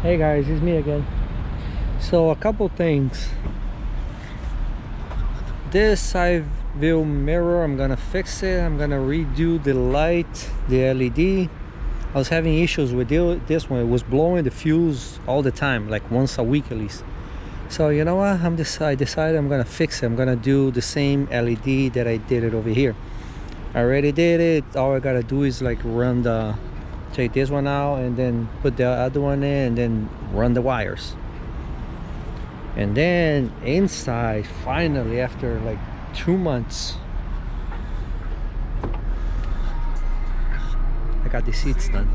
Hey guys, it's me again. So a couple things. This side view mirror, I'm gonna fix it. I'm gonna redo the light, the LED. I was having issues with this one. It was blowing the fuse all the time, like once a week at least. So you know what? I decided I'm gonna fix it. I'm gonna do the same LED that I did it over here. I already did it. All I gotta do is like take this one out and then put the other one in and then run the wires. And then inside, finally, after like 2 months, I got the seats done.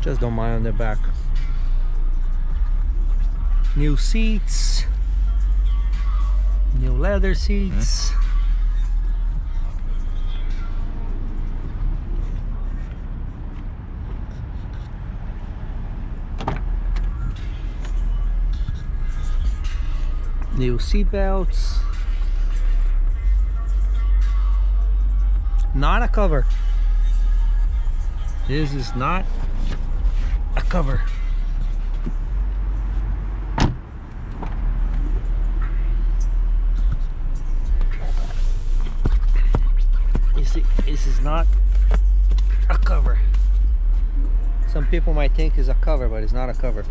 Just don't mind on the back. New seats, new leather seats. New seatbelts. Not a cover. This is not a cover. You see, this is not a cover. Some people might think it's a cover, but it's not a cover.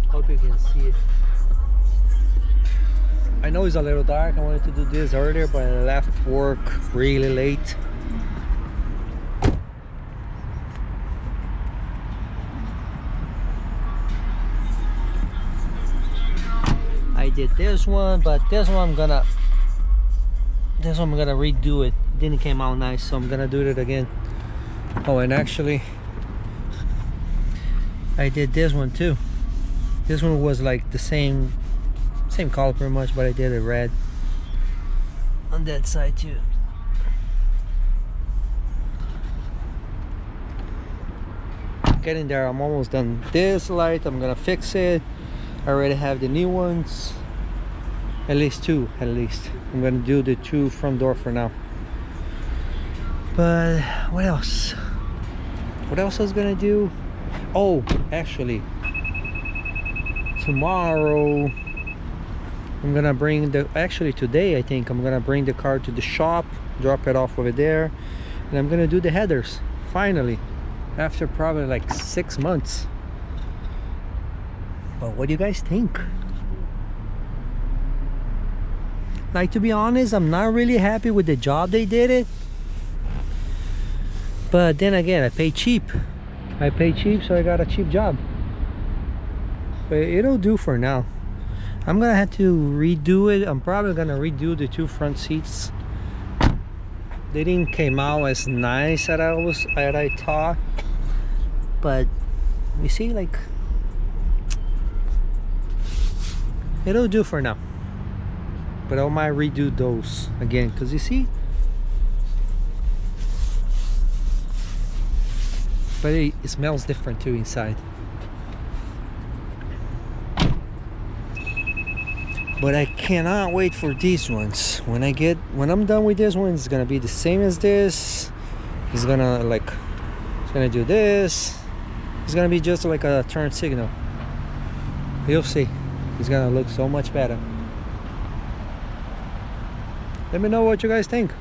Hope you can see it. I know it's a little dark. I wanted to do this earlier, but I left work really late. I did this one, but this one I'm gonna redo it. It didn't came out nice, so I'm gonna do it again. Oh, and actually I did this one too. This one was like the same color pretty much, but I did it red on that side too. Getting there, I'm almost done. This light, I'm gonna fix it. I already have the new ones, at least two. I'm gonna do the two front door for now. But what else I was gonna do? Oh, actually tomorrow I'm gonna bring today I think I'm gonna bring the car to the shop, drop it off over there, and I'm gonna do the headers finally after probably like 6 months. But what do you guys think? Like, to be honest, I'm not really happy with the job they did it, but then again, I pay cheap, so I got a cheap job. But it'll do for now. I'm gonna have to redo it. I'm probably gonna redo the two front seats. They didn't came out as nice as I thought, but you see, like, it'll do for now. But I might redo those again, because you see, but it smells different too inside. But I cannot wait for these ones. When I'm done with this one, it's gonna be the same as this. It's gonna do this. It's gonna be just like a turn signal. You'll see. It's gonna look so much better. Let me know what you guys think.